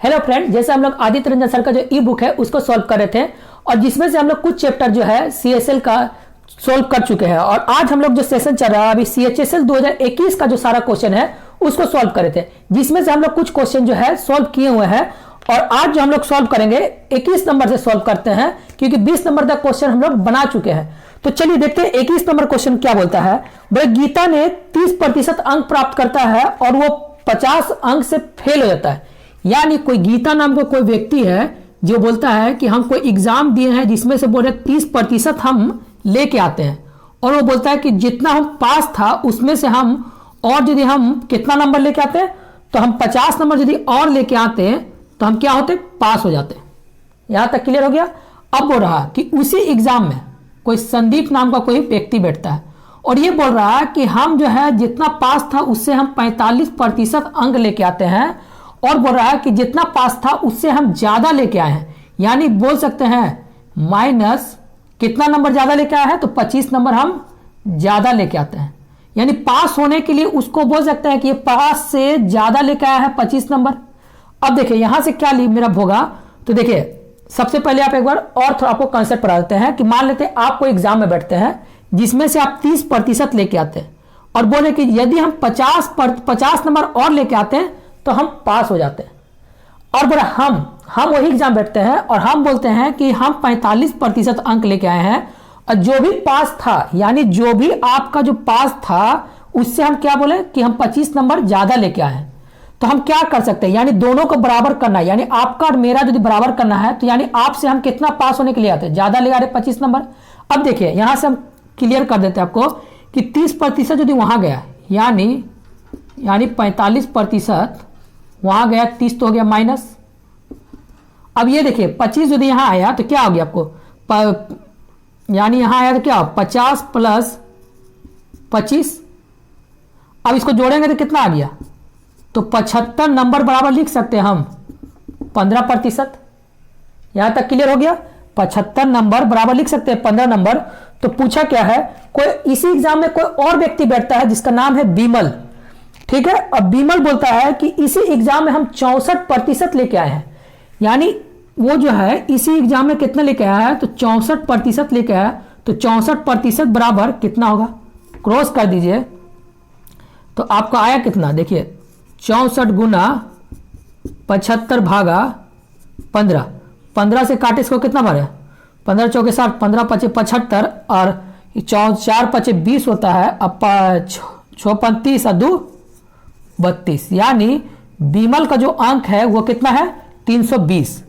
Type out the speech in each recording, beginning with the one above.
Hello friend, जैसे हम लोग आदित्य रंजन सर का जो ई बुक है उसको सॉल्व कर रहे थे और जिसमें से हम लोग कुछ चैप्टर जो है सीएसएल का सॉल्व कर चुके हैं और आज हम लोग जो सेशन चल रहा है अभी सीएचएसएल 2021 का जो सारा क्वेश्चन है उसको सॉल्व कर रहे थे, जिसमें से हम लोग कुछ क्वेश्चन जो है सॉल्व किए हुए हैं और आज जो हम लोग सॉल्व करेंगे 21 नंबर से सॉल्व करते हैं क्योंकि 20 नंबर का क्वेश्चन हम लोग बना चुके हैं। तो चलिए देखते हैं 21 नंबर क्वेश्चन क्या बोलता है। भाई गीता ने 30% अंक प्राप्त करता है और वो 50 अंक से फेल हो जाता है। यानी कोई गीता नाम का कोई व्यक्ति है जो बोलता है कि हम कोई एग्जाम दिए हैं जिसमें से बोले 30% हम लेके आते हैं और वो बोलता है कि जितना हम पास था उसमें से हम और यदि हम कितना नंबर लेके आते हैं तो हम 50 नंबर यदि और लेके आते हैं तो हम क्या होते, पास हो जाते हैं। यहां तक क्लियर हो गया। अब बोल रहा कि उसी एग्जाम में कोई संदीप नाम का कोई व्यक्ति बैठता है और ये बोल रहा है कि हम जो है जितना पास था उससे हम 45% अंक लेके आते हैं और बोल रहा है कि जितना पास था उससे हम ज्यादा लेके आए हैं। यानी बोल सकते हैं माइनस कितना नंबर ज्यादा लेके आया है तो 25 नंबर हम ज्यादा लेके आते हैं। यानी पास होने के लिए उसको बोल सकते हैं कि ये पास से ज्यादा लेके आया है 25 नंबर। अब देखिए यहां से क्या मेरा होगा, तो देखिए सबसे पहले आप एक बार और थोड़ा आपको कंसेप्ट पढ़ा देते हैं कि मान लेते हैं आप कोई एग्जाम में बैठते हैं जिसमें से आप 30% लेके आते हैं और बोले कि यदि हम 50 नंबर और लेके आते हैं तो हम पास हो जाते हैं। और बोला हम वही एग्जाम बैठते हैं और हम बोलते हैं कि हम 45% अंक लेके आए हैं और जो भी पास था यानी जो भी आपका जो पास था उससे हम क्या बोले कि हम 25 नंबर ज्यादा लेके आए हैं। तो हम क्या कर सकते हैं, यानी दोनों को बराबर करना है, यानी आपका और मेरा यदि बराबर करना है तो यानी आपसे हम कितना पास होने के लिए आते हैं, ज्यादा ले आ रहे 25 नंबर। अब देखिए यहां से हम क्लियर कर देते हैं आपको कि 30% यदि वहां गया यानी 45% वहां गया, 30 तो हो गया माइनस। अब ये देखिए 25 यदि यहां आया तो क्या हो गया आपको, यानी यहां आया तो क्या 50 प्लस 25। अब इसको जोड़ेंगे तो कितना आ गया, तो 75 नंबर बराबर लिख सकते हैं हम 15%। यहां तक क्लियर हो गया। 75 नंबर बराबर लिख सकते हैं 15 नंबर। तो पूछा क्या है, कोई इसी एग्जाम में कोई और व्यक्ति बैठता है जिसका नाम है बीमल, ठीक है। अब बीमल बोलता है कि इसी एग्जाम में हम 64% लेके आए हैं। यानी वो जो है इसी एग्जाम में कितना लेके आया है तो 64% लेके आया, तो 64% बराबर कितना होगा, क्रॉस कर दीजिए तो आपका आया कितना, देखिए 64 गुना 75 भागा 15, 15 से काटे इसको कितना बार है, 15 चौके 60, 15 पचे 75 और 4 पचे 20 होता है। अब 6 35 और 2 32, यानी बीमल का जो अंक है वो कितना है 320।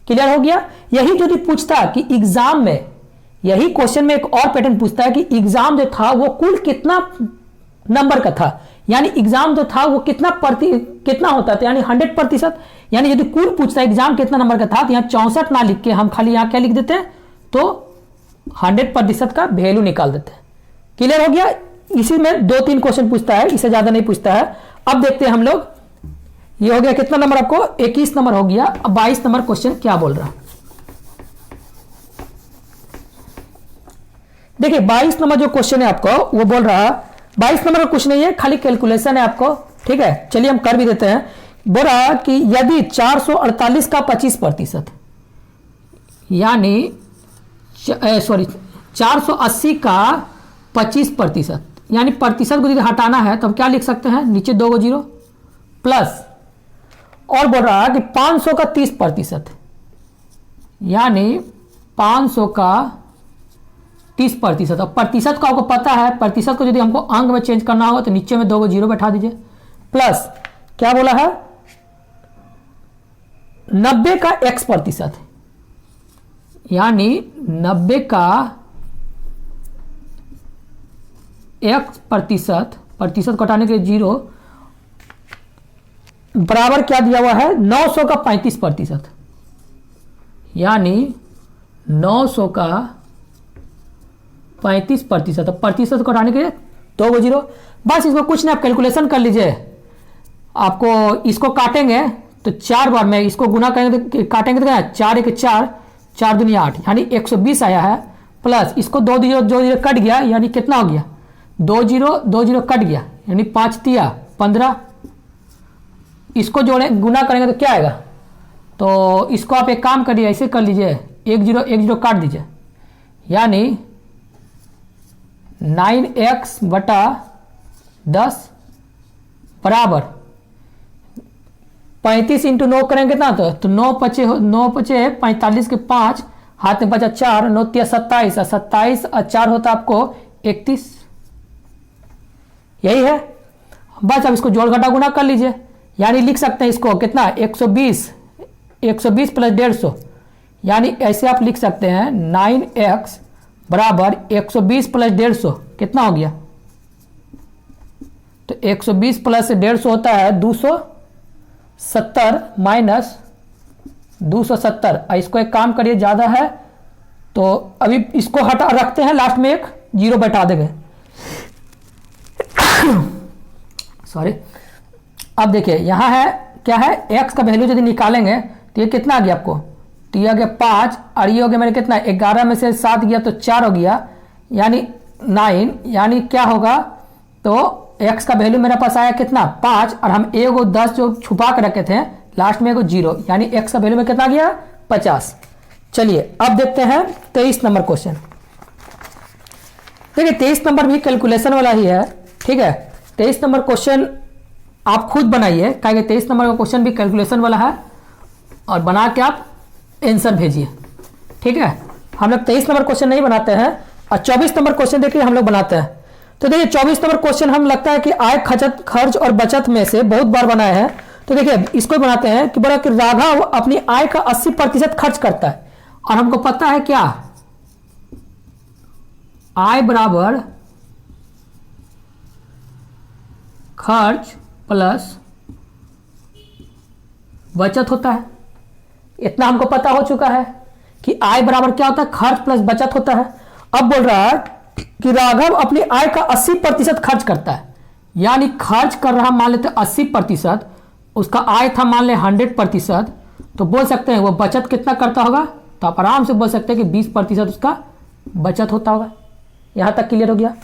क्लियर हो गया। यही जो पूछता कि एग्जाम में, यही क्वेश्चन में एक और पैटर्न पूछता है कि एग्जाम जो था वो कुल कितना नंबर का था, यानी एग्जाम जो था वो कितना होता था, यानी 100%। यानी यदि कुल पूछता है एग्जाम कितना नंबर का था तो यहाँ 64 ना लिख के हम खाली यहाँ क्या लिख देते हैं तो 100% का वैल्यू निकाल देते हैं। क्लियर हो गया। इसी में 2-3 क्वेश्चन पूछता है, इससे ज्यादा नहीं पूछता है। अब देखते हैं हम लोग, ये हो गया कितना नंबर आपको 21 नंबर हो गया। अब 22 नंबर क्वेश्चन क्या बोल रहा है, देखिए 22 नंबर जो क्वेश्चन है आपको वो बोल रहा है, 22 नंबर का कुछ नहीं है, खाली कैलकुलेशन है आपको, ठीक है। चलिए हम कर भी देते हैं। बोल रहा कि यदि 448 का 25%, यानी 480 का 25%, यानी प्रतिशत को यदि हटाना है तो हम क्या लिख सकते हैं, नीचे 2 जीरो प्लस, और बोल रहा है कि 500 का 30%, यानी 500 का 30%। और प्रतिशत को आपको पता है, प्रतिशत को यदि हमको अंक में चेंज करना होगा तो नीचे में 2 जीरो बैठा दीजिए, प्लस क्या बोला है 90 का x%, यानी 90 का x%, प्रतिशत को हटाने के लिए 0 बराबर क्या दिया हुआ है 900 का 35%, यानी 900 का 35%। प्रतिशत को हटाने के लिए 2 जीरो, बस इसको कुछ नहीं, आप कैलकुलेशन कर लीजिए। आपको इसको काटेंगे तो 4 बार में इसको गुना करेंगे तो काटेंगे तो क्या 4 1 4, 4 दूनी 8, यानी 120 आया है, प्लस इसको 2 जीरो कट गया, यानी कितना हो गया 2 जीरो कट गया, यानी 5 तिया 15, इसको जोड़े गुना करेंगे तो क्या आएगा, तो इसको आप एक काम करिए, ऐसे कर लीजिए, 1 0 काट दीजिए, यानी 9x बटा 10 बराबर 35 इंटू 9 करेंगे कितना, तो 9 पचे 45 के 5 हाथ में बचा 4, 9 3 27 और 27 और 4 होता आपको 31। यही है, बस अब इसको जोड़ घटा गुना कर लीजिए, यानी लिख सकते हैं इसको कितना 120 प्लस 150, यानी ऐसे आप लिख सकते हैं 9x बराबर 120 प्लस 150 कितना हो गया, तो 120 प्लस 150 होता है 270 माइनस 270। इसको एक काम करिए, ज़्यादा है तो अभी इसको हटा रखते हैं, लास्ट में एक 0 बैठा देंगे सॉरी। अब देखिए यहाँ है क्या है, x का वैल्यू यदि निकालेंगे तो ये कितना आ गया आपको, तो ये आ गया 5 और ये हो गया मेरे कितना 11 में से 7 गया तो 4 हो गया, यानी 9, यानी क्या होगा, तो x का वैल्यू मेरे पास आया कितना 5 और हम एगो 10 जो छुपा के रखे थे लास्ट में एगो 0, यानी x का वैल्यू में कितना गया 50। चलिए अब देखते हैं 23 नंबर क्वेश्चन। देखिए 23 नंबर भी कैलकुलेशन वाला ही है, ठीक है। 23 नंबर क्वेश्चन आप खुद बनाइए, कहेंगे 23 नंबर का क्वेश्चन भी कैलकुलेशन वाला है, और बना के आप आंसर भेजिए, ठीक है। हम लोग 23 नंबर क्वेश्चन नहीं बनाते हैं, और 24 नंबर क्वेश्चन देखिए हम लोग बनाते हैं। तो देखिए 24 नंबर क्वेश्चन हम लगता है कि आय खर्च और बचत में से बहुत बार बनाए हैं, तो देखिए इसको बनाते हैं कि बड़ा कि राघव अपनी आय का 80% खर्च करता है, और हमको पता है क्या, आय बराबर खर्च प्लस बचत होता है। इतना हमको पता हो चुका है कि आय बराबर क्या होता है, खर्च प्लस बचत होता है। अब बोल रहा है कि राघव अपनी आय का 80% खर्च करता है, यानी खर्च कर रहा मान लेते 80%, उसका आय था मान ले 100%, तो बोल सकते हैं वो बचत कितना करता होगा, तो आप आराम से बोल सकते हैं कि 20% उसका बचत होता होगा। यहां तक क्लियर हो गया।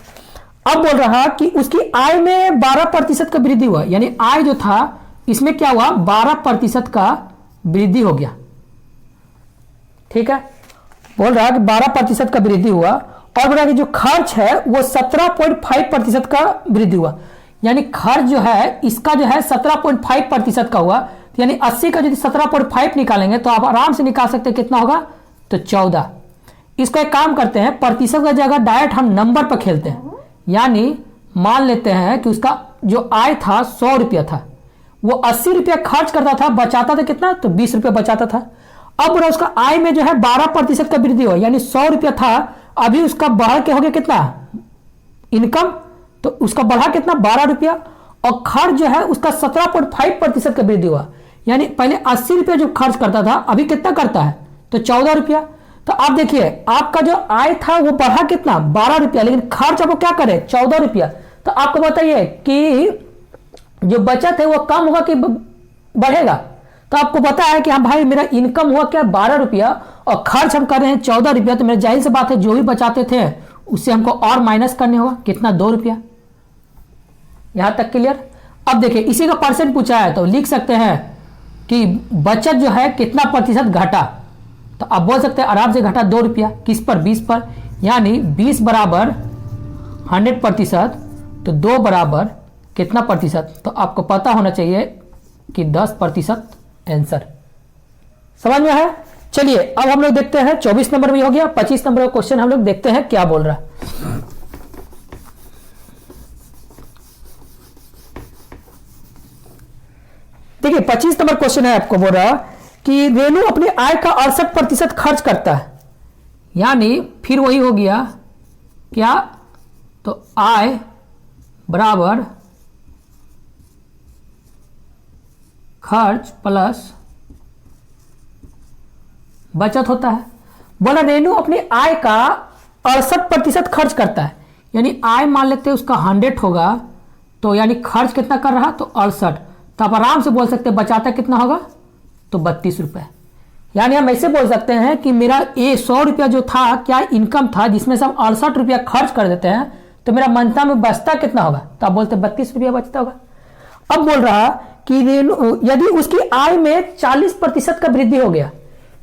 अब बोल रहा कि उसकी आय में 12% का वृद्धि हुआ, यानी आय जो था इसमें क्या हुआ 12% का वृद्धि हो गया, ठीक है। बोल रहा कि 12% का वृद्धि हुआ, और बोल रहा कि जो खर्च है वो 17.5% का वृद्धि हुआ, यानी खर्च जो है इसका जो है 17.5% का हुआ, यानी 80 का यदि 17.5 निकालेंगे तो आप आराम से निकाल सकते हैं कितना होगा, तो 14। इसको एक काम करते हैं, प्रतिशत का जगह डायरेक्ट हम नंबर पर खेलते हैं, यानी मान लेते हैं कि उसका जो आय था 100 रुपया था, वो 80 रुपया खर्च करता था, बचाता था कितना, तो 20 रुपया बचाता था। अब उसका आय में जो है 12% का वृद्धि हुआ, यानी 100 रुपया था, अभी उसका बढ़ के हो गया कितना इनकम, तो उसका बढ़ा कितना 12 रुपया, और खर्च जो है उसका 17.5% का वृद्धि हुआ, यानी पहले 80 रुपया जो खर्च करता था अभी कितना करता है, तो 14 रुपया। तो आप देखिए आपका जो आय था वो बढ़ा कितना 12 रुपया, लेकिन खर्च आपको क्या करे 14 रुपया। तो आपको बताइए कि जो बचत है वो कम होगा कि बढ़ेगा, तो आपको पता है कि हाँ भाई मेरा इनकम हुआ क्या 12 रुपया और खर्च हम कर रहे हैं 14 रुपया, तो मेरा जाहिर सी बात है जो भी बचाते थे उससे हमको और माइनस करने होगा कितना 2 रुपया। यहां तक क्लियर। अब देखिए इसी का परसेंट पूछा है, तो लिख सकते हैं कि बचत जो है कितना प्रतिशत घटा, तो आप बोल सकते हैं आराम से घटा 2 रुपया, किस पर 20 पर, यानी 20 बराबर 100%, तो 2 बराबर कितना प्रतिशत, तो आपको पता होना चाहिए कि 10% आंसर। समझ में है। चलिए अब हम लोग देखते हैं 24 नंबर भी हो गया, 25 नंबर का क्वेश्चन हम लोग देखते हैं क्या बोल रहा है। देखिए 25 नंबर क्वेश्चन है, आपको बोल रहा कि रेणु अपनी आय का 68% खर्च करता है, यानी फिर वही हो गया क्या, तो आय बराबर खर्च प्लस बचत होता है। बोला रेणु अपनी आय का 68% खर्च करता है, यानी आय मान लेते हैं उसका 100 होगा, तो यानी खर्च कितना कर रहा, तो 68, तो आप आराम से बोल सकते हैं बचाता कितना होगा, तो 32 रुपए। यानी हम ऐसे बोल सकते हैं कि मेरा ये 100 रुपया जो था क्या इनकम था, जिसमें से हम 68 रुपया खर्च कर देते हैं, तो मेरा मंथा में बचता कितना होगा, तो आप बोलते 32 रुपया बचता होगा। अब बोल रहा कि यदि उसकी आय में 40% का वृद्धि हो गया,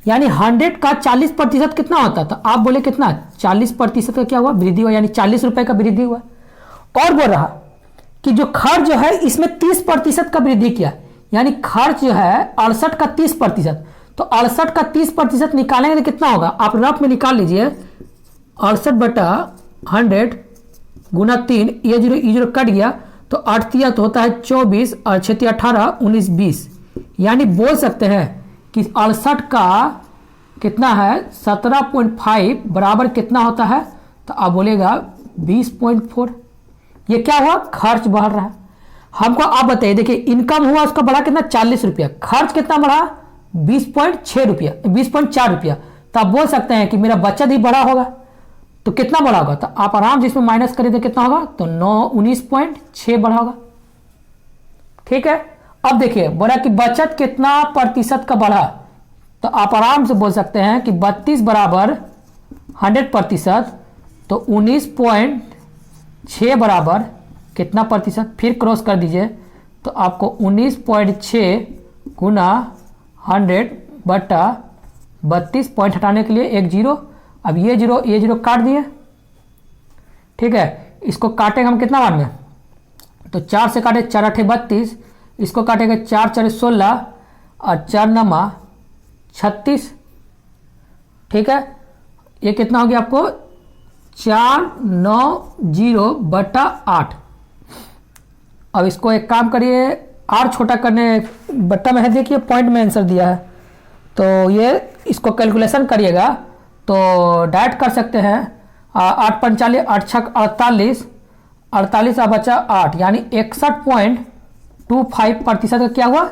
यानी 100 का 40% कितना होता था, आप बोले कितना, 40% का क्या हुआ, वृद्धि हुआ, यानी 40 रुपए का वृद्धि हुआ। और बोल रहा कि जो खर्च जो है इसमें 30% का वृद्धि किया, यानी खर्च जो है 68 का 30%, तो 68 का 30% निकालेंगे तो कितना होगा, आप रफ में निकाल लीजिए, 68/100 गुना 3, ये जीरो कट गया, तो 8 तिया तो होता है 24 और 6 18 19 20, यानी बोल सकते हैं कि 68 का कितना है 17.5 बराबर कितना होता है, तो आप बोलेगा 20.4। ये क्या हुआ, खर्च बढ़ रहा है। हमको आप बताइए, देखिए इनकम हुआ उसका बढ़ा कितना 40 रुपया, खर्च कितना बढ़ा 20.6 रुपया, 20.4 रुपया, तो आप बोल सकते हैं कि मेरा बचत ही बढ़ा होगा। तो कितना बढ़ा होगा, तो आप आराम से इसमें माइनस करें तो कितना होगा, तो 19.6 बढ़ा होगा। ठीक है, अब देखिए बोला कि बचत कितना प्रतिशत का बढ़ा, तो आप आराम से बोल सकते हैं कि 32 बराबर 100%, तो 19.6 बराबर कितना प्रतिशत, फिर क्रॉस कर दीजिए, तो आपको 19.6 गुना 100 बटा 32, पॉइंट हटाने के लिए एक जीरो, अब ये जीरो काट दिए। ठीक है, इसको काटेंगे हम कितना बार में, तो 4 से काटे 4 8 32, इसको काटेंगे 4 4 16 और 4 9 36। ठीक है, ये कितना हो गया आपको 490 बटा 8। अब इसको एक काम करिए, आर छोटा करने बट्टा में है, देखिए पॉइंट में आंसर दिया है, तो ये इसको कैलकुलेशन करिएगा तो डायरेक्ट कर सकते हैं। 8 45 8 6 48, 48 बचा 8, यानी 61.25% का क्या हुआ,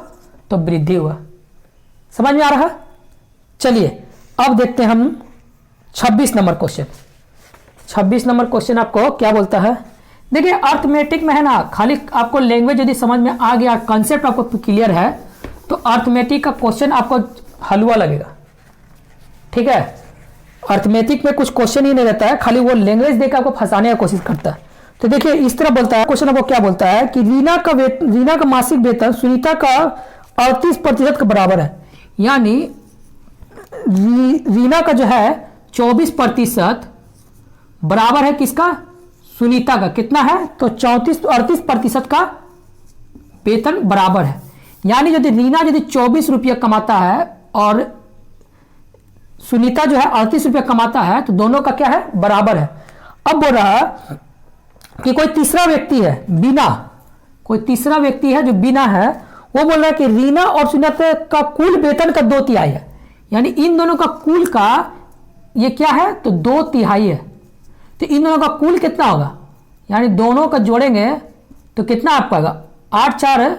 तो वृद्धि हुआ। समझ में आ रहा है। चलिए अब देखते हैं हम 26 नंबर क्वेश्चन। 26 नंबर क्वेश्चन आपको क्या बोलता है, देखिए अर्थमेटिक में है ना, खाली आपको लैंग्वेज यदि समझ में आ गया, कंसेप्ट आपको क्लियर है, तो अर्थमेटिक का क्वेश्चन आपको हलवा लगेगा। ठीक है, अर्थमेटिक में कुछ क्वेश्चन ही नहीं रहता है, खाली वो लैंग्वेज देकर आपको फंसाने की कोशिश करता है। तो देखिए इस तरह बोलता है क्वेश्चन, आपको क्या बोलता है कि रीना का मासिक वेतन सुनीता का 38% के बराबर है, यानी रीना का जो है 24% बराबर है किसका, सुनीता का, कितना है, तो 38% का वेतन बराबर है। यानी यदि रीना यदि 24 रुपया कमाता है और सुनीता जो है 38 रुपया कमाता है, तो दोनों का क्या है, बराबर है। अब बोल रहा है कि कोई तीसरा व्यक्ति है बिना, कोई तीसरा व्यक्ति है जो बिना है, वो बोल रहा है कि रीना और सुनीता का कुल वेतन का 2/3 है, यानी इन दोनों का कुल का ये क्या है, तो 2/3 है। तो इन दोनों का कुल कितना होगा, यानी दोनों का जोड़ेंगे तो कितना आपका होगा, 8 4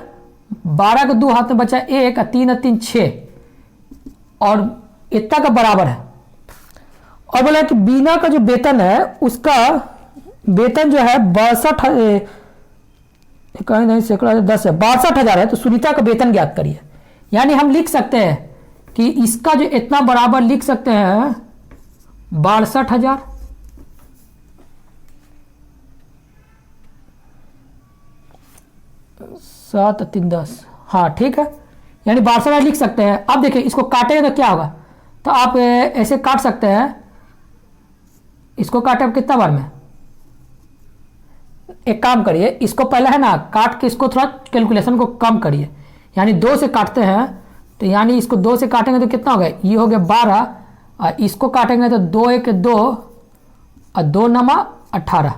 12 का 2 हाथ में बचा 1 और 3 और 3 6, और इतना का बराबर है। और बोला कि बीना का जो वेतन है उसका वेतन जो है 62,000 है, तो सुनीता का वेतन ज्ञात करिए। यानी हम लिख सकते हैं कि इसका जो इतना बराबर लिख सकते हैं 62,000, 7 3 10, हाँ ठीक है, यानी 62,000 लिख सकते हैं। अब देखिए इसको काटेंगे तो क्या होगा, तो आप ऐसे काट सकते हैं, इसको काटे आप कितना बार में, एक काम करिए, इसको पहले है ना काट के इसको थोड़ा कैलकुलेशन को कम करिए, यानी 2 से काटते हैं, तो यानी इसको 2 से काटेंगे तो कितना हो गया, ये हो गया 12, और इसको काटेंगे तो 2 1 2 और 2 9 18।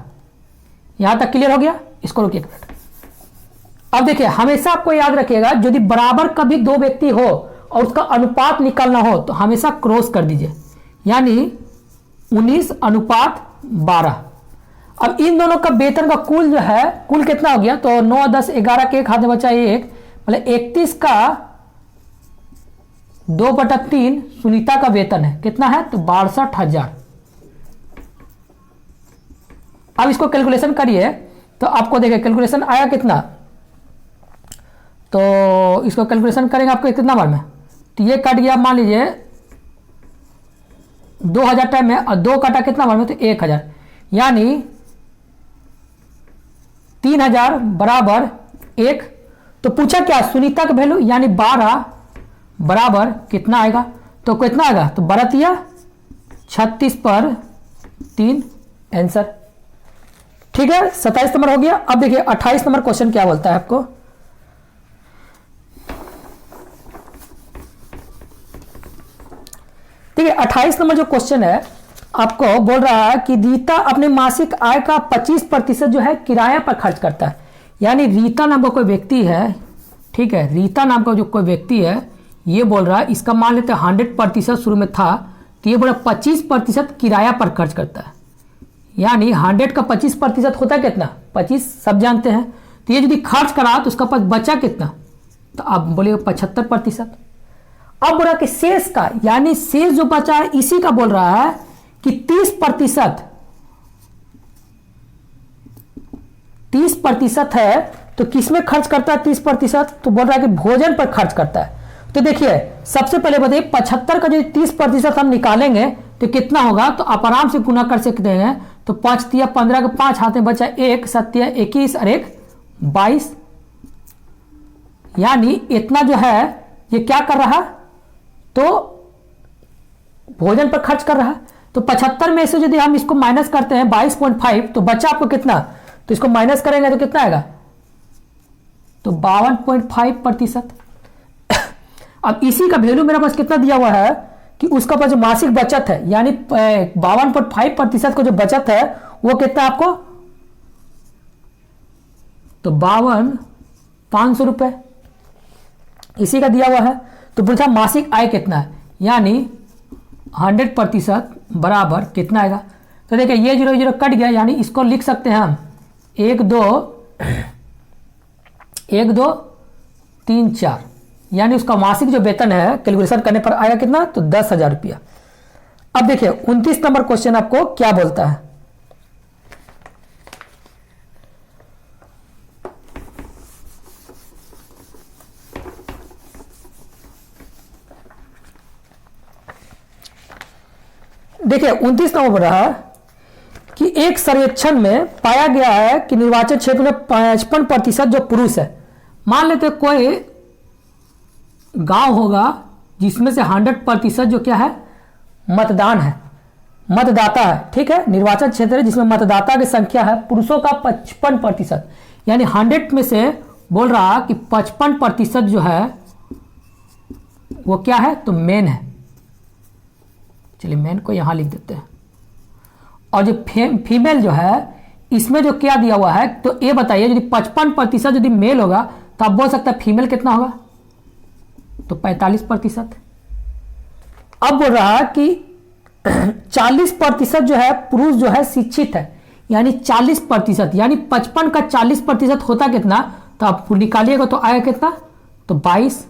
यहाँ तक क्लियर हो गया। इसको रुकिए एक मिनट। अब देखिए हमेशा आपको याद रखिएगा, यदि बराबर कभी 2 व्यक्ति हो और उसका अनुपात निकालना हो तो हमेशा क्रॉस कर दीजिए, यानी 19:12। अब इन दोनों का वेतन का कुल जो है, कुल कितना हो गया, तो 9 10 11 के एक हाथ में बचा 1, मतलब 31 का 2/3 सुनीता का वेतन है, कितना है, तो 62,000। अब इसको कैलकुलेशन करिए तो आपको देखिए कैलकुलेशन आया कितना, तो इसको कैलकुलेशन करेंगे आपको कितना बार में, तो ये कट गया मान लीजिए 2000 टाइम में, और 2 काटा कितना बार में, तो 1000, यानी 3000 बराबर 1, तो पूछा क्या, सुनीता का वैल्यू यानी 12 बराबर कितना आएगा, तो कितना आएगा, तो 12 या 36 पर 3 आंसर। ठीक है, 27 नंबर हो गया। अब देखिए 28 नंबर क्वेश्चन क्या बोलता है आपको। देखिए 28 नंबर जो क्वेश्चन है आपको बोल रहा है कि रीता अपने मासिक आय का 25% जो है किराया पर खर्च करता है। यानी रीता नाम का कोई व्यक्ति है, ठीक है, रीता नाम का जो कोई व्यक्ति है ये बोल रहा है, इसका मान लेते हैं 100% शुरू में था, तो ये बोला 25% किराया पर खर्च करता है। यानी 100 का 25% होता है कितना, 25 सब जानते हैं। तो ये यदि खर्च करा तो उसका पास बचा कितना, तो आप बोलिए 75%। अब बोल रहा कि शेष का, यानी शेष जो बचा है इसी का बोल रहा है कि 30% है, तो किसमें खर्च करता है 30%, तो बोल रहा है कि भोजन पर खर्च करता है। तो देखिए सबसे पहले बताइए 75 का जो 30% हम निकालेंगे तो कितना होगा, तो आप आराम से गुना कर सकते हैं। तो 5 तिया 15 के 5 हाथ में बचा 1, 7 21 और 1 22, यानी इतना जो है ये क्या कर रहा, तो भोजन पर खर्च कर रहा है। तो 75 में से यदि हम इसको माइनस करते हैं 22.5, तो बचा आपको कितना, तो इसको माइनस करेंगे तो कितना आएगा, तो 52.5%। अब इसी का वैल्यू मेरे पास कितना दिया हुआ है कि उसका पास जो मासिक बचत है, यानी 52.5% को जो बचत है वो कितना आपको, तो 52,500 रुपए इसी का दिया हुआ है। तो पूछा मासिक आय कितना है, यानी 100% बराबर कितना आएगा। तो देखिए ये 0 0 कट गया, यानी इसको लिख सकते हैं हम 1 2 3 4, यानी उसका मासिक जो वेतन है कैलकुलेशन करने पर आएगा कितना, तो 10,000 रुपया। अब देखिए 29 नंबर क्वेश्चन आपको क्या बोलता है। देखिए 29 नंबर रहा कि एक सर्वेक्षण में पाया गया है कि निर्वाचन क्षेत्र में 55% जो पुरुष है। मान लेते कोई गांव होगा जिसमें से 100% जो क्या है, मतदान है, मतदाता है, ठीक है, निर्वाचन क्षेत्र है जिसमें मतदाता की संख्या है पुरुषों का 55%, यानी 100 में से बोल रहा कि 55% जो है वो क्या है, तो मेन है। चलिए मेन को यहां लिख देते हैं। और जो फीमेल जो है इसमें जो क्या दिया हुआ है, तो ये बताइए यदि 55% यदि मेल होगा तो आप बोल सकते हैं फीमेल कितना होगा, तो 45%। अब बोल रहा कि 40% जो है पुरुष जो है शिक्षित है, यानी 40%, यानी 55 का 40% होता कितना, तो आप निकालिएगा तो आएगा कितना, तो 22।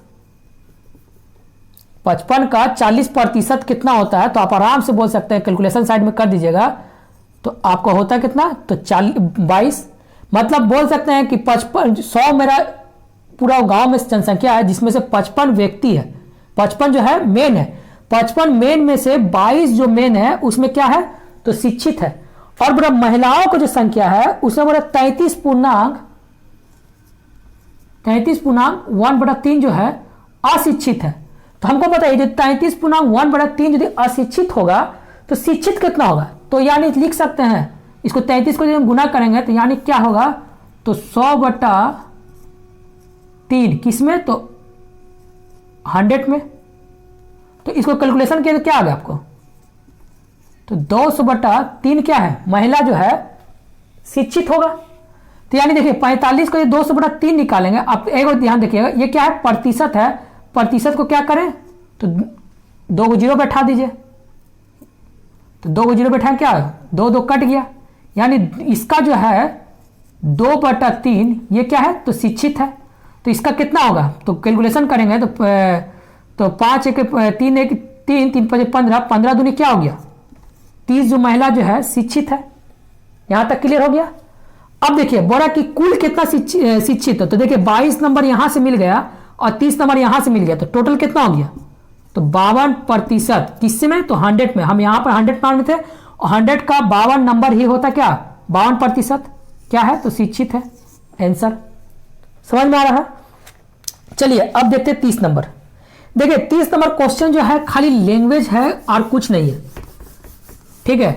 55 का 40% कितना होता है, तो आप आराम से बोल सकते हैं, कैलकुलेशन साइड में कर दीजिएगा, तो आपको होता कितना, तो 22। मतलब बोल सकते हैं कि 100 मेरा पूरा गांव में जनसंख्या है जिसमें से 55 व्यक्ति है, 55 जो है मेन है, 55 मेन में से 22 जो मेन है उसमें क्या है, तो शिक्षित है। और बड़ा महिलाओं की जो संख्या है उसमें बड़ा 33.1/3 जो है अशिक्षित है। तो हमको बताइए जो 33.1/3 यदि अशिक्षित होगा तो शिक्षित कितना होगा, तो यानी लिख सकते हैं इसको 33 को जब गुना करेंगे तो यानी क्या होगा, तो 100/3 किसमें, तो 100 में। तो इसको कैलकुलेशन किया तो क्या आ गया आपको, तो 200/3 क्या है, महिला जो है शिक्षित होगा। तो यानी देखिए 45 को 200/3 निकालेंगे। आप एक बार ध्यान देखिएगा, ये क्या है, प्रतिशत है, प्रतिशत को क्या करें, तो 2 जीरो बैठा दीजिए, तो 2 जीरो बैठा क्या है, 2 2 कट गया, यानी इसका जो है 2/3 ये क्या है, तो शिक्षित है। तो इसका कितना होगा, तो कैलकुलेशन करेंगे तो 5 1 3 1 3 3 5 15, 15 दूनी क्या हो गया, 30 जो महिला जो है शिक्षित है। यहां तक क्लियर हो गया। अब देखिए बोला कि कुल कितना शिक्षित है, तो देखिए 22 नंबर यहां से मिल गया और 30 नंबर यहां से मिल गया, तो टोटल कितना हो गया, तो 52% किससे में, तो 100 में। हम यहां पर 100 मान रहे थे और 100 का 52 नंबर ही होता क्या, 52% क्या है, तो शिक्षित है आंसर। समझ में आ रहा है। चलिए अब देखते हैं 30 नंबर। देखिए 30 नंबर क्वेश्चन जो है खाली लैंग्वेज है और कुछ नहीं है, ठीक है।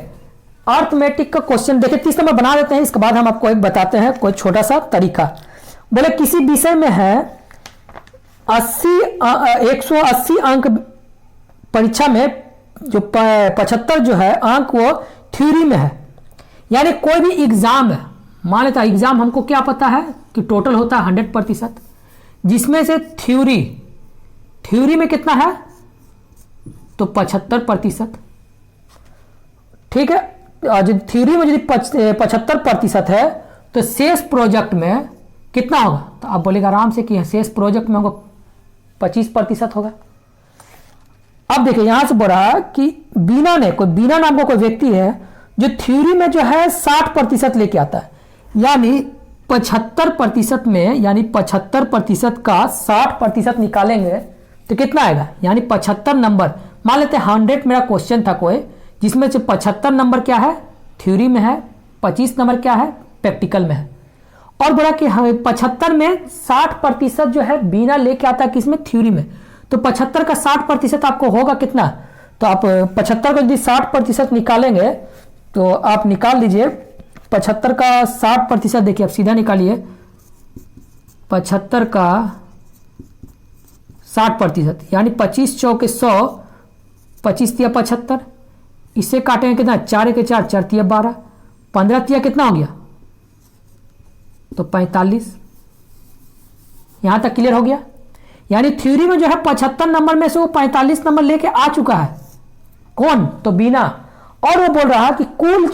अर्थमेटिक का क्वेश्चन देखिए 30 नंबर बना देते हैं, इसके बाद हम आपको एक बताते हैं कोई छोटा सा तरीका। बोले किसी विषय में है 180 अंक, परीक्षा में जो 75 जो है अंक वो थ्योरी में है। यानी कोई भी एग्जाम है, मान लेता है एग्जाम हमको क्या पता है कि टोटल होता है 100%, जिसमें से थ्योरी में कितना है तो 75%, ठीक है। और यदि थ्योरी में यदि 75% है तो शेष प्रोजेक्ट में कितना होगा, तो आप बोलेगा आराम से कि शेष प्रोजेक्ट में हमको 25% होगा। अब देखिए यहां से बोल रहा कि बीना नाम का कोई व्यक्ति है जो थ्योरी में जो है 60% लेके आता है, यानी 75% में, यानी 75% का 60% निकालेंगे तो कितना आएगा, यानी 75 नंबर। मान लेते हैं 100 मेरा क्वेश्चन था कोई, जिसमें से 75 नंबर क्या है थ्योरी में है, 25 नंबर क्या है प्रैक्टिकल में है। और बोला कि 75 में 60% जो है बिना लेके आता है किसमें, थ्योरी में। तो 75 का 60% आपको होगा कितना, तो आप 75 को यदि 60% निकालेंगे तो आप निकाल लीजिए 75 का 60%, देखिए आप सीधा निकालिए 75 का 60%, यानी 25 चौके 100, 25 तिया 75, इससे काटेंगे कितना 4 के 4, 4 तिया 12, 15 तिया कितना हो गया तो 45। यहां तक क्लियर हो गया। यानी थ्योरी में जो है 75 नंबर में से वो 45 नंबर लेके आ चुका है, कौन, तो बीना। और वो बोल रहा कि कुल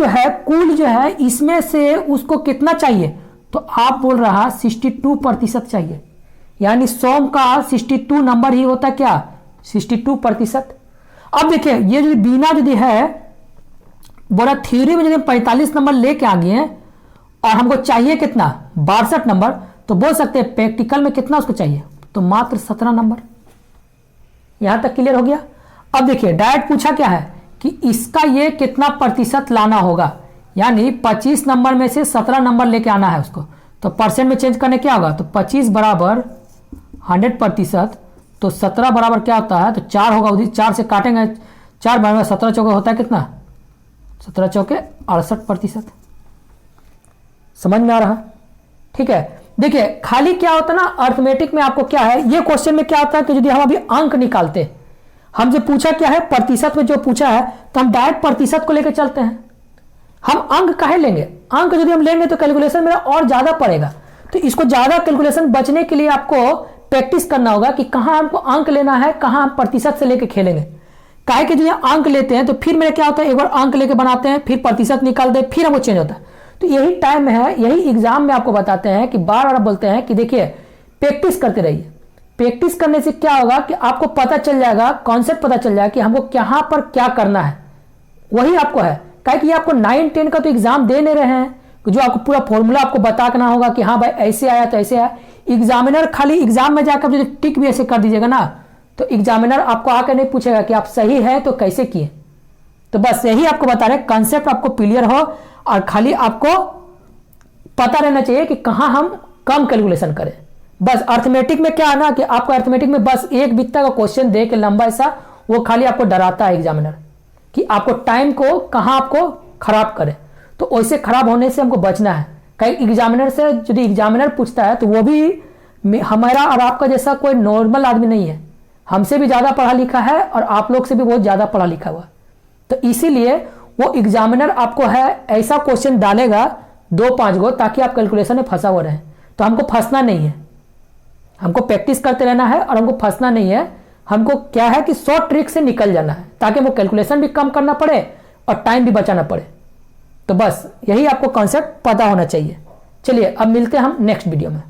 जो है इसमें से उसको कितना चाहिए, तो आप बोल रहा 62% चाहिए, यानी 100 का 62 नंबर ही होता क्या 62%। अब देखिए ये जो बीना यदि है बोला थ्योरी में यदि 45 नंबर लेके आ गए और हमको चाहिए कितना 62 नंबर, तो बोल सकते हैं प्रैक्टिकल में कितना उसको चाहिए, तो मात्र 17 नंबर। यहां तक क्लियर हो गया। अब देखिए डायरेक्ट पूछा क्या है कि इसका ये कितना प्रतिशत लाना होगा, यानी 25 नंबर में से 17 नंबर लेके आना है उसको, तो परसेंट में चेंज करने क्या होगा, तो 25 बराबर 100%, तो 17 बराबर क्या होता है, तो 4 होगा, उधर 4 से काटेंगे, 4 बराबर 17 चौके होता है कितना, 17 चौके 68%। समझ में आ रहा, ठीक है। देखिए खाली क्या होता है ना अर्थमेटिक में, आपको क्या है ये क्वेश्चन में क्या होता है कि यदि हम अभी अंक निकालते, हमसे पूछा क्या है प्रतिशत में जो पूछा है, तो हम डायरेक्ट प्रतिशत को लेकर चलते हैं। हम अंक काहे लेंगे, अंक यदि हम लेंगे तो कैलकुलेशन मेरा और ज्यादा पड़ेगा। तो इसको ज्यादा कैलकुलेशन बचने के लिए आपको प्रैक्टिस करना होगा कि कहां हमको अंक लेना है, कहां हम प्रतिशत से लेके खेलेंगे। काहे कि जो अंक लेते हैं तो फिर मेरा क्या होता है, एक बार अंक लेके बनाते हैं, फिर प्रतिशत निकालते हैं, फिर हमको चेंज होता है। तो यही टाइम है, यही एग्जाम में आपको बताते हैं कि बार बार बोलते हैं कि देखिए प्रैक्टिस करते रहिए। प्रैक्टिस करने से क्या होगा कि आपको पता चल जाएगा, कॉन्सेप्ट पता चल जाएगा कि हमको कहां पर क्या करना है, वही आपको है। काहे कि आपको 9, 10 का तो एग्जाम दे नहीं रहे हैं, जो आपको पूरा फॉर्मूला आपको बताना होगा कि हाँ भाई ऐसे आया तो ऐसे आया। एग्जामिनर खाली एग्जाम में जाकर जो टिक भी ऐसे कर दीजिएगा ना, तो एग्जामिनर आपको आकर नहीं पूछेगा कि आप सही है तो कैसे किए। तो बस यही आपको बता रहे, कॉन्सेप्ट आपको क्लियर हो और खाली आपको पता रहना चाहिए कि कहां हम कम कैलकुलेशन करें। बस अर्थमेटिक में क्या है ना कि आपको अर्थमेटिक में बस एक बित्ता का क्वेश्चन दे के लंबा सा, वो खाली आपको डराता है एग्जामिनर कि आपको टाइम को कहां आपको खराब करे। तो वैसे खराब होने से हमको बचना है। कई एग्जामिनर से यदि एग्जामिनर पूछता है तो वो भी हमारा और आपका जैसा कोई नॉर्मल आदमी नहीं है, हमसे भी ज्यादा पढ़ा लिखा है और आप लोग से भी बहुत ज्यादा पढ़ा लिखा हुआ। तो इसीलिए वो एग्जामिनर आपको है ऐसा क्वेश्चन डालेगा 2-5 गो, ताकि आप कैलकुलेशन में फंसा हुआ रहे। तो हमको फंसना नहीं है, हमको प्रैक्टिस करते रहना है और हमको फंसना नहीं है। हमको क्या है कि शॉर्ट ट्रिक से निकल जाना है, ताकि हमको कैलकुलेशन भी कम करना पड़े और टाइम भी बचाना पड़े। तो बस यही आपको कॉन्सेप्ट पता होना चाहिए। चलिए अब मिलते हैं हम नेक्स्ट वीडियो में।